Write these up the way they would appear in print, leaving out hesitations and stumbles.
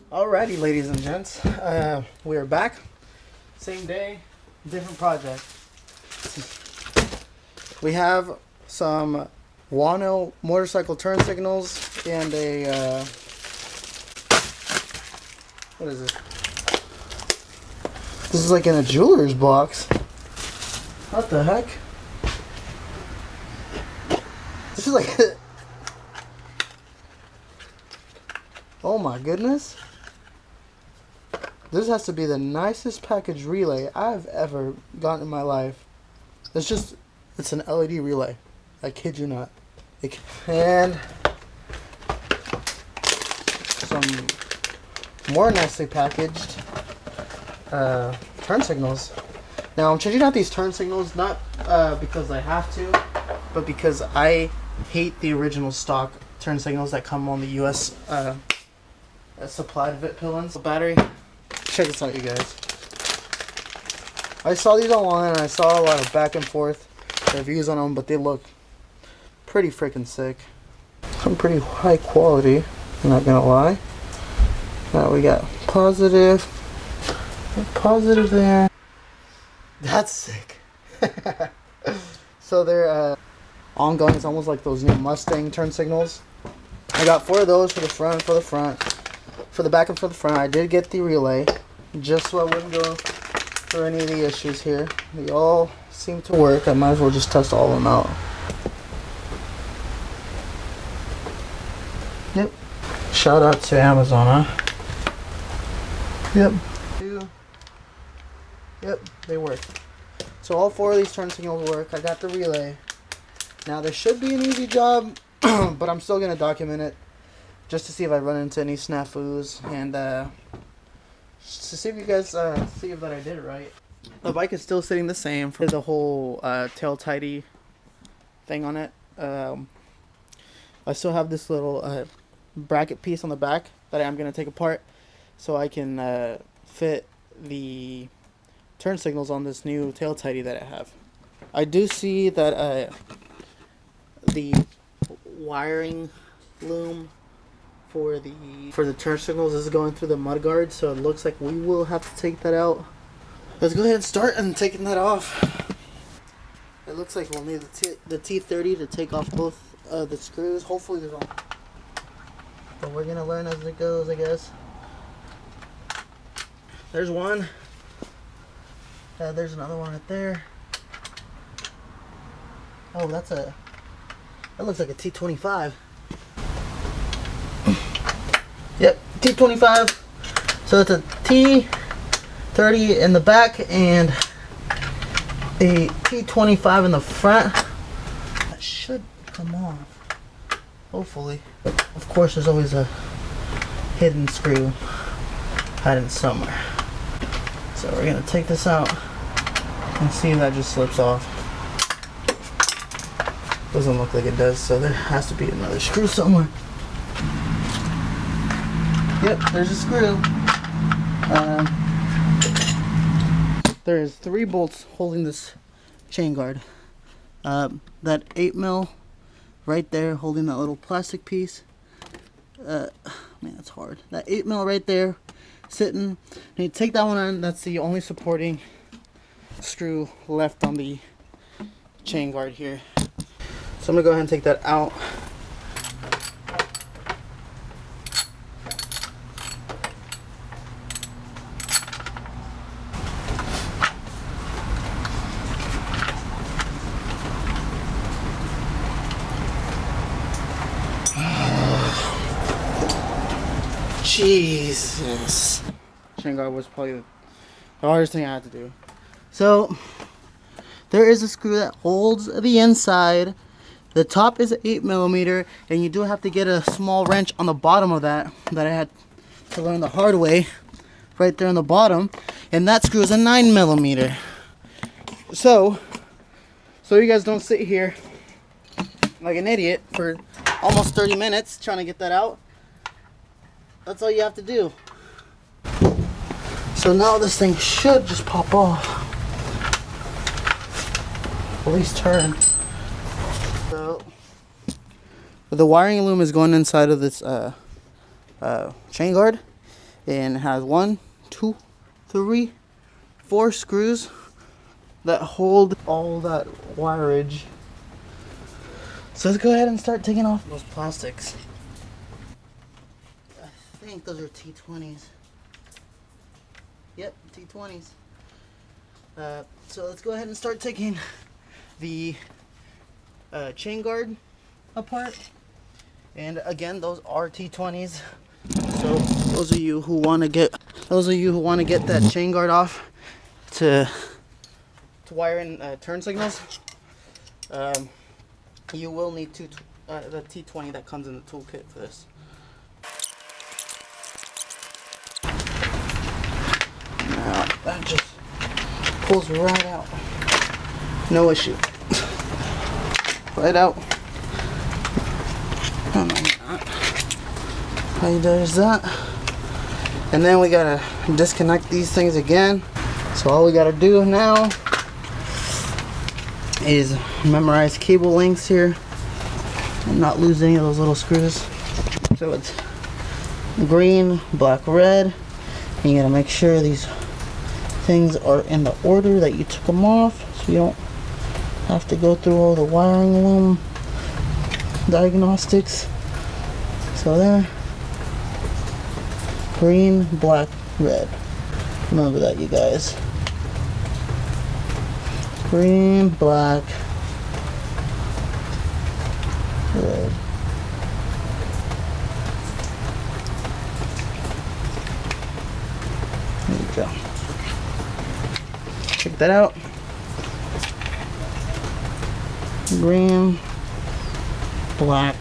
Alrighty, ladies and gents, we are back. Same day, different project. We have some Wano motorcycle turn signals and a, what is it? This is like in a jeweler's box. What the heck? This is like, oh my goodness. This has to be the nicest package relay I've ever gotten in my life. It's an LED relay. I kid you not. And some more nicely packaged turn signals. Now I'm changing out these turn signals not because I have to, but because I hate the original stock turn signals that come on the US supplied Vitpilen battery. Check this out, you guys. I saw these online and I saw a lot of back and forth reviews on them, but they look pretty freaking sick. Some pretty high quality, I'm not gonna lie. Now we got positive there. That's sick. So they're ongoing. It's almost like those new Mustang turn signals. I got 4 of those for the front, for the back and for the front. I did get the relay, just so I wouldn't go through any of the issues here. They all seem to work. I might as well just test all of them out. Yep. Shout out to Amazon, huh? Yep. Yep, they work. So all 4 of these turn signals work. I got the relay. Now this should be an easy job, but I'm still going to document it just to see if I run into any snafus and to see if you guys see if that I did it right. The bike is still sitting the same. There's a whole tail tidy thing on it. I still have this little bracket piece on the back that I'm going to take apart so I can fit the turn signals on this new tail tidy that I have. I do see that the wiring loom for the turn signals is going through the mud guard, so it looks like we will have to take that out. Let's go ahead and start and taking that off. It looks like we'll need the T30 to take off both the screws. Hopefully they don't. But we're gonna learn as it goes, I guess. There's one. There's another one right there. Oh, that looks like a T25. Yep, T25. So it's a T30 in the back and a T25 in the front. That should come off, hopefully. Of course, there's always a hidden screw hiding somewhere. So we're gonna take this out and see if that just slips off. Doesn't look like it does, so there has to be another screw somewhere. Yep, there's a screw. There's 3 bolts holding this chain guard. That 8mm right there holding that little plastic piece. Man, it's hard. That 8mm right there sitting. And you take that one on, that's the only supporting screw left on the chain guard here. So I'm gonna go ahead and take that out. Jesus. Chain guard was probably the hardest thing I had to do. So there is a screw that holds the inside. The top is 8mm, and you do have to get a small wrench on the bottom of that I had to learn the hard way, right there on the bottom, and that screw is a 9mm. So you guys don't sit here like an idiot for almost 30 minutes trying to get that out. That's all you have to do. So now this thing should just pop off. At least turn. So the wiring loom is going inside of this chain guard, and it has 1, 2, 3, 4 screws that hold all that wireage. So let's go ahead and start taking off those plastics. I think those are T20s. Yep, T20s. So let's go ahead and start taking the chain guard apart. And again, those are T20s. So those of you who want to get that chain guard off to wire in turn signals, you will need the T20 that comes in the toolkit for this. Now that just pulls right out. No issue. Right out. There's that. And then we gotta disconnect these things again. So all we gotta do now is memorize cable lengths here and not lose any of those little screws. So it's green, black, red. And you gotta make sure these things are in the order that you took them off, so you don't have to go through all the wiring loom diagnostics. So there, green, black, red. Remember that, you guys. Green, black, red. There you go. Check that out. Green, black,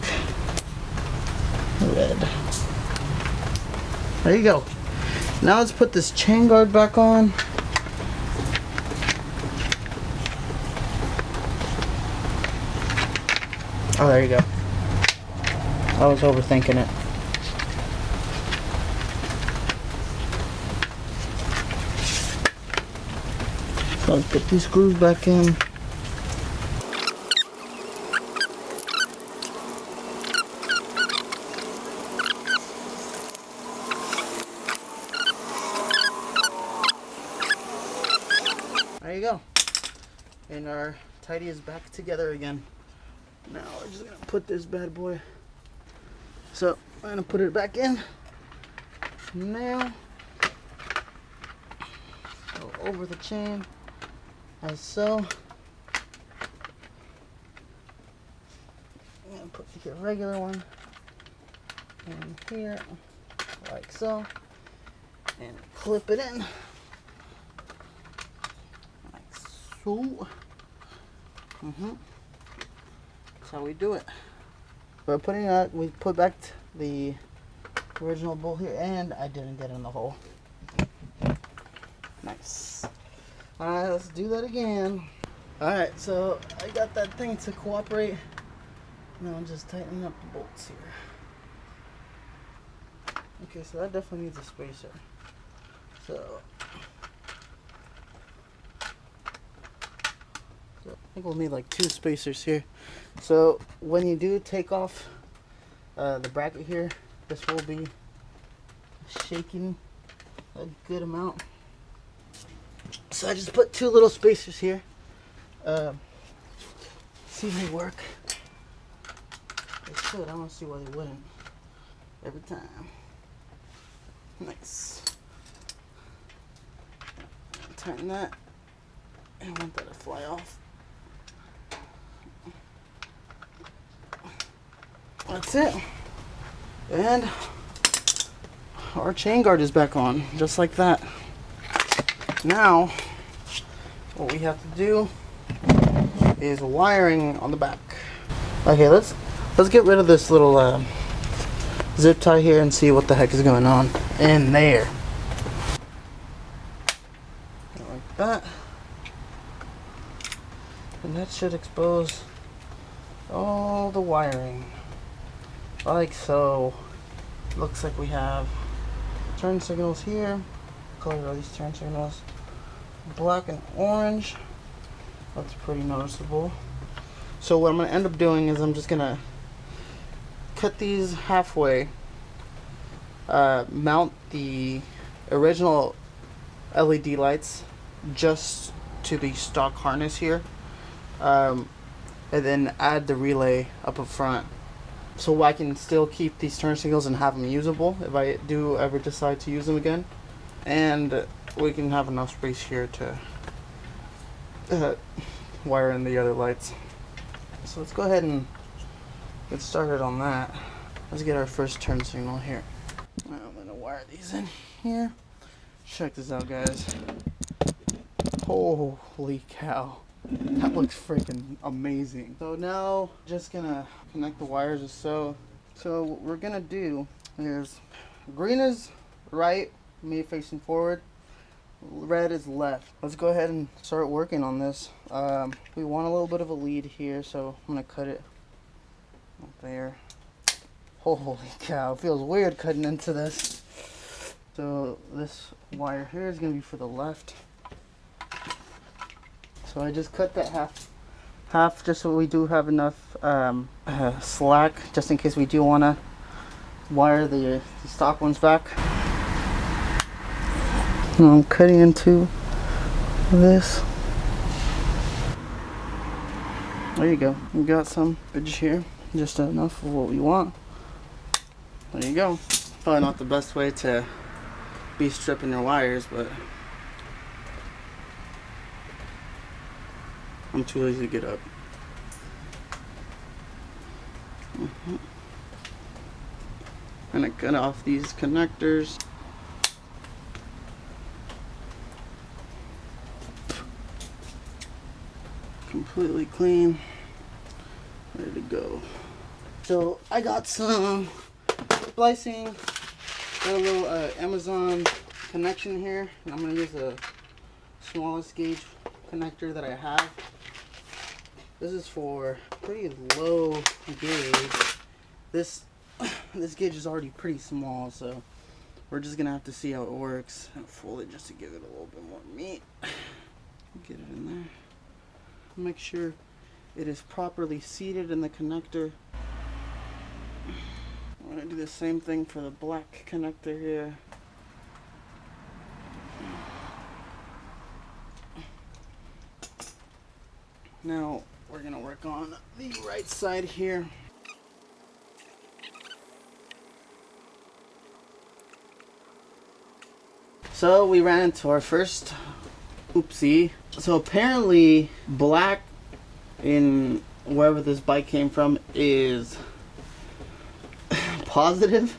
red. There you go. Now let's put this chain guard back on. Oh, there you go. I was overthinking it. So let's put these screws back in. There you go. And our tidy is back together again. Now we're just gonna put this bad boy. So I'm gonna put it back in now. Go over the chain as so. I'm gonna put the regular one in here like so, and clip it in like so. That's how we do it. We're putting that. We put back the original bolt here, and I didn't get in the hole. Nice. All right, let's do that again. All right, so I got that thing to cooperate. Now I'm just tightening up the bolts here. Okay, so that definitely needs a spacer. So I think we'll need like 2 spacers here. So when you do take off the bracket here, this will be shaking a good amount. So I just put 2 little spacers here. See if they work. They should. I don't see why they wouldn't. Every time. Nice. Tighten that. I don't want that to fly off. That's it. And our chain guard is back on, just like that. Now, what we have to do is wiring on the back. Okay, let's get rid of this little zip tie here and see what the heck is going on in there. Like that. And that should expose all the wiring. Like so. Looks like we have turn signals here. What color are these turn signals? Black and orange. That's pretty noticeable. So what I'm going to end up doing is I'm just going to cut these halfway mount the original LED lights just to the stock harness here, and then add the relay up front, so I can still keep these turn signals and have them usable if I do ever decide to use them again. And we can have enough space here to wire in the other lights. So let's go ahead and get started on that. Let's get our first turn signal here. I'm gonna wire these in here. Check this out, guys. Holy cow. That looks freaking amazing. So now just gonna connect the wires or so. So what we're gonna do is, green is right, me facing forward. Red is left. Let's go ahead and start working on this. We want a little bit of a lead here, so I'm gonna cut it up there. Holy cow, it feels weird cutting into this. So this wire here is gonna be for the left. So I just cut that half just so we do have enough slack, just in case we do want to wire the stock ones back. Now I'm cutting into this. There you go. We got some edge here, just enough of what we want. There you go. Probably not the best way to be stripping your wires, but I'm too lazy to get up. And I cut off these connectors. Completely clean, ready to go. So I got some splicing, got a little Amazon connection here, and I'm going to use the smallest gauge connector that I have. This is for pretty low gauge. This gauge is already pretty small, so we're just gonna have to see how it works and fold it just to give it a little bit more meat. Get it in there. Make sure it is properly seated in the connector. I'm gonna do the same thing for the black connector here. Now we're gonna work on the right side here. So we ran into our first oopsie. So apparently black in wherever this bike came from is positive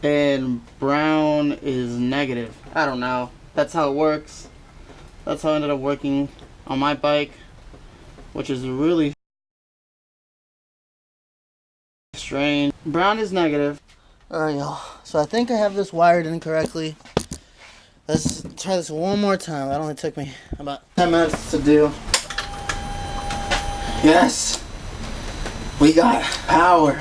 and brown is negative. I don't know. That's how it works. That's how it ended up working on my bike, which is really strange. Brown is negative. Alright, y'all. So I think I have this wired in correctly. Let's try this one more time. That only took me about 10 minutes to do. Yes! We got power.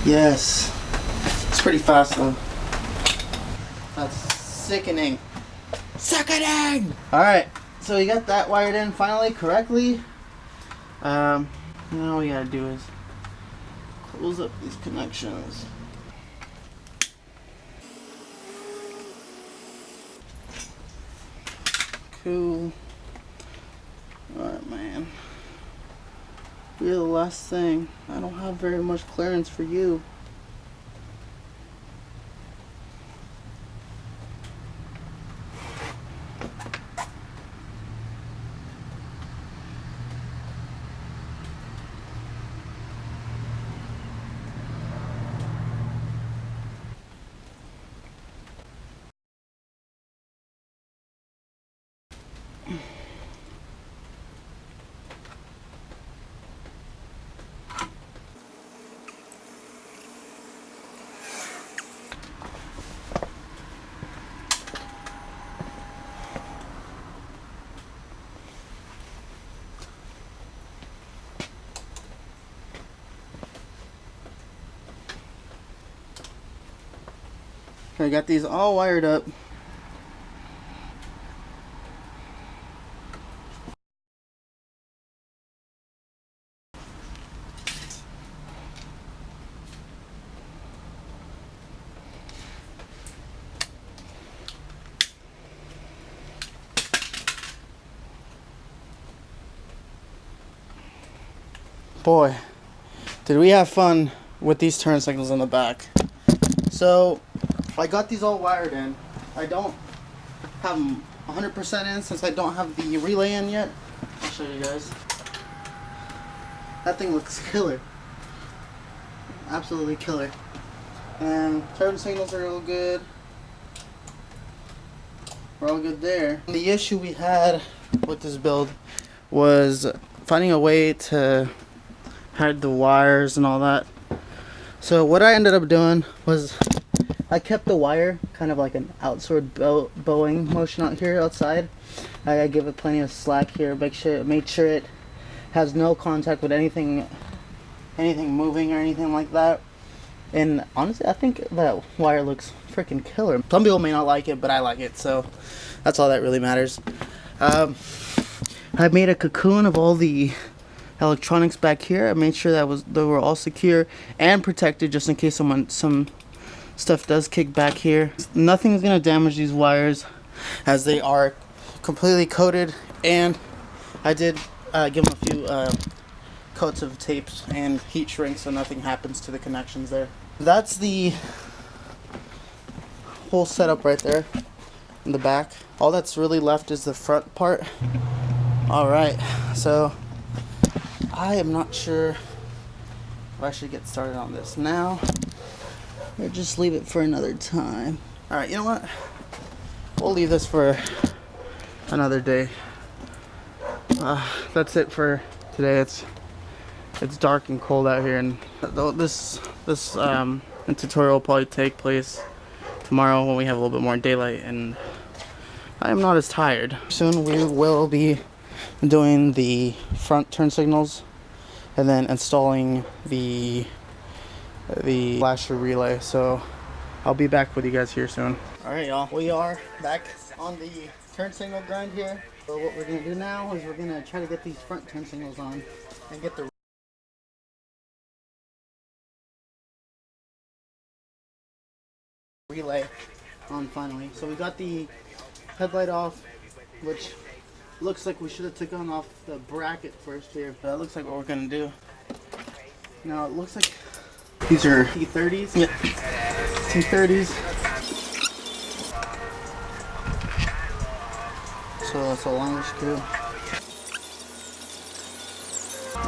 Yes. It's pretty fast though. That's sickening. Sickening! Alright, so we got that wired in finally correctly. Now all we gotta do is close up these connections. Cool. Alright, man. You're the last thing. I don't have very much clearance for you. Okay, got these all wired up. boy, did we have fun with these turn signals on the back. So I got these all wired in. I don't have them 100% in since I don't have the relay in yet. I'll show you guys. That thing looks killer. Absolutely killer. And turn signals are all good. We're all good there. The issue we had with this build was finding a way to hide the wires and all that. So what I ended up doing was I kept the wire kind of like an outsword bowing motion out here outside. I give it plenty of slack here. Made sure it has no contact with anything moving or anything like that. And honestly, I think that wire looks freaking killer. Some people may not like it, but I like it, so that's all that really matters. I made a cocoon of all the electronics back here. I made sure they were all secure and protected just in case some stuff does kick back here. Nothing's gonna damage these wires as they are completely coated, and I did give them a few coats of tapes and heat shrink so nothing happens to the connections there. That's the whole setup right there in the back. All that's really left is the front part. Alright, so I am not sure if I should get started on this now or just leave it for another time. Alright, you know what? We'll leave this for another day. That's it for today. It's dark and cold out here, and this tutorial will probably take place tomorrow when we have a little bit more daylight, and I am not as tired. Soon we will be doing the front turn signals and then installing the flasher relay. So I'll be back with you guys here soon. Alright y'all, we are back on the turn signal grind here. So what we're gonna do now is we're gonna try to get these front turn signals on and get the relay on finally. So we got the headlight off, which looks like we should have taken off the bracket first here, but that looks like what we're gonna do. Now it looks like these are T30s. Yep. T30s. So that's a longer screw.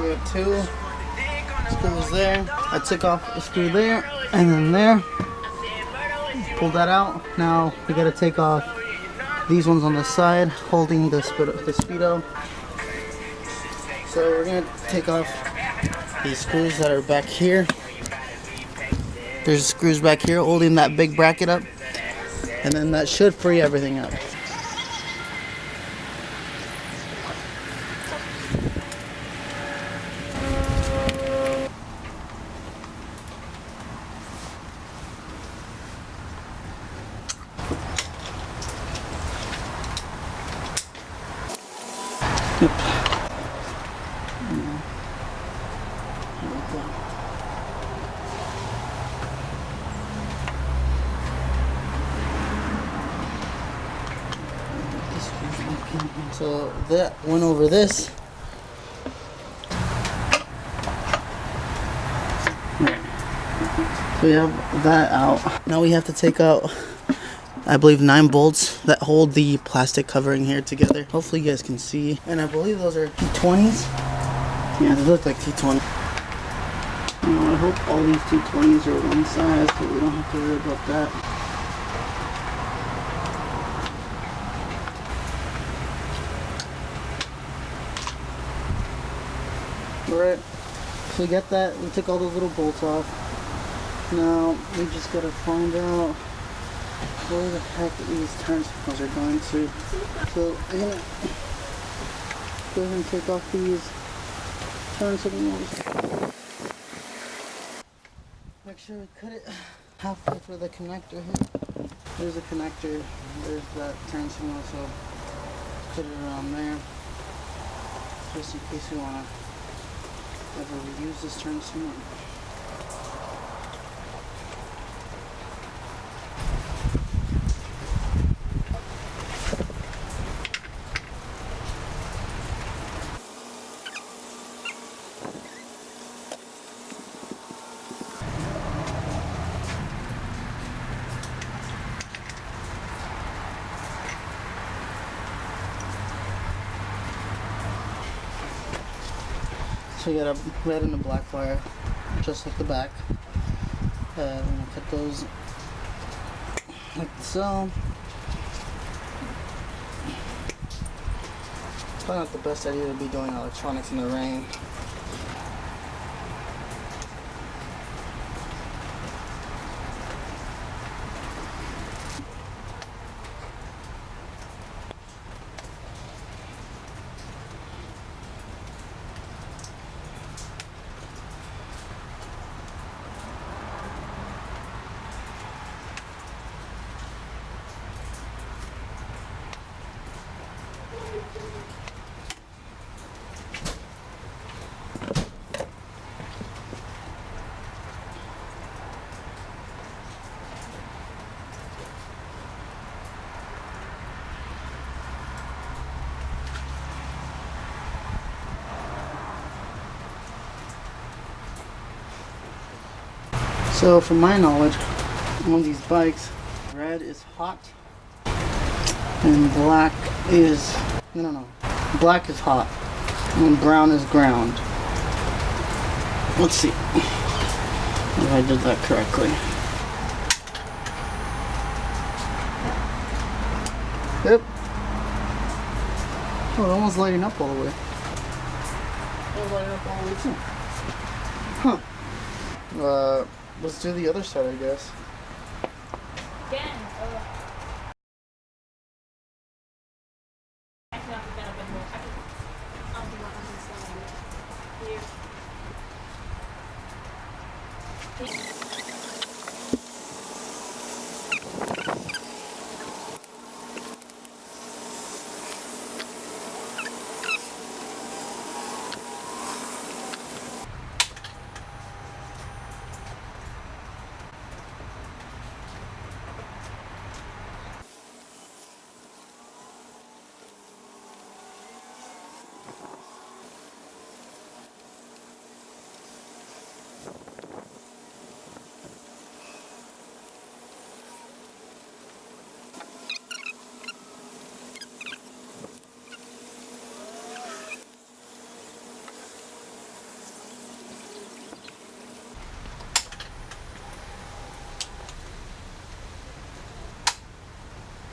We have two screws there. I took off a screw there and then there. Pull that out. Now we gotta take off these ones on the side holding the speedo. So we're gonna take off these screws that are back here. There's screws back here holding that big bracket up, and then that should free everything up. So that went over this. So we have that out. Now we have to take out, I believe, 9 bolts that hold the plastic covering here together. Hopefully you guys can see. And I believe those are T20s. Yeah, they look like T20. I hope all these T20s are one size, but we don't have to worry about that. Alright, so we got that. We took all those little bolts off. Now we just gotta find out where the heck these turn signals are going to. So I'm gonna go ahead and take off these turn signals. Make sure we cut it halfway for the connector here. There's a connector. There's that turn signal, so put it around there. Just in case we wanna ever use this turn signal. So you got a red and a black wire, just like the back. I'm gonna cut those like so. It's probably not the best idea to be doing electronics in the rain. So from my knowledge, on these bikes, red is hot and black is, no, black is hot and brown is ground. Let's see if I did that correctly. Yep. Oh, it almost lighting up all the way. It's lighting up all the way too. Huh. Let's do the other side, I guess. Again,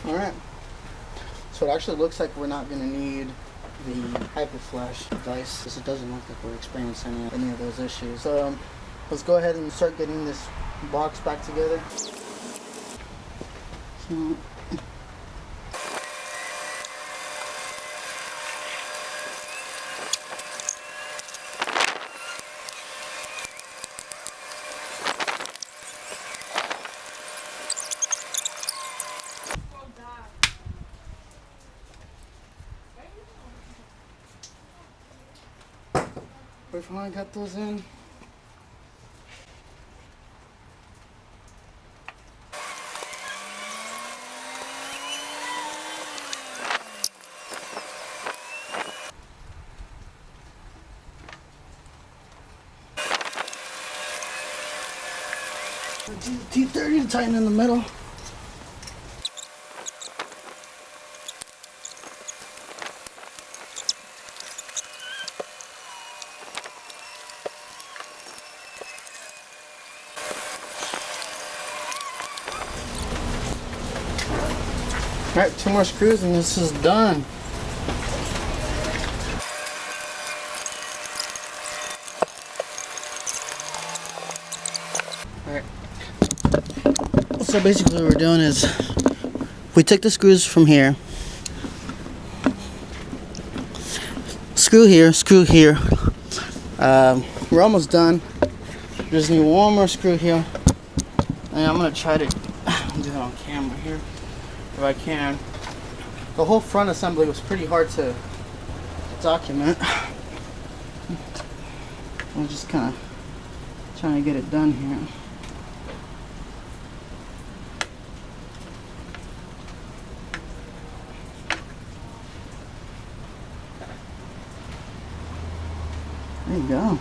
Alright, so it actually looks like we're not going to need the Hyperflash device because it doesn't look like we're experiencing any of those issues. So let's go ahead and start getting this box back together. So, we finally got those in. T30 to tighten in the middle. Alright, 2 more screws and this is done. Alright. So basically what we're doing is we take the screws from here. Screw here, screw here. We're almost done. Just need one more screw here. And I'm gonna try to do it on camera here. If I can. The whole front assembly was pretty hard to document. I'm just kind of trying to get it done here. There you go.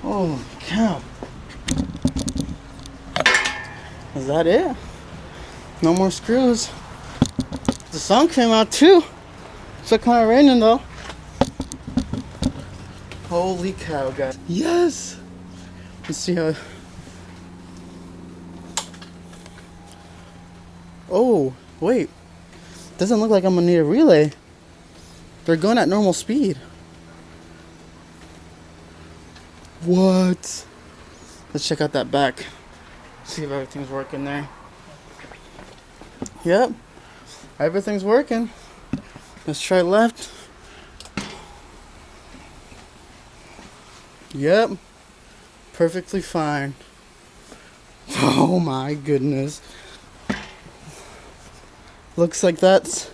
Oh cow. Is that it? No more screws. The sun came out too. It's kind of raining though. Holy cow, guys. Yes! Let's see how... Oh, wait. Doesn't look like I'm gonna need a relay. They're going at normal speed. What? Let's check out that back. See if everything's working there. Yep. Everything's working. Let's try left. Yep. Perfectly fine. Oh my goodness. Looks like that's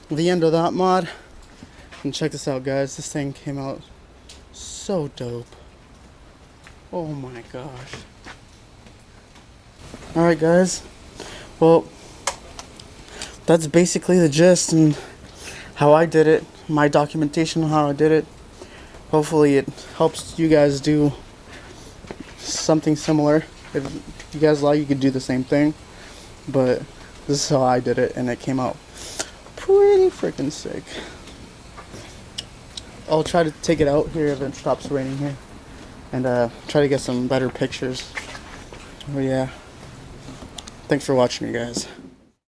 the end of that mod. And check this out, guys. This thing came out so dope. Oh my gosh. Alright, guys. Well, that's basically the gist and how I did it. My documentation on how I did it. Hopefully it helps you guys do something similar. If you guys like, you could do the same thing. But this is how I did it, and it came out pretty freaking sick. I'll try to take it out here if it stops raining here, and try to get some better pictures. But yeah, thanks for watching, you guys.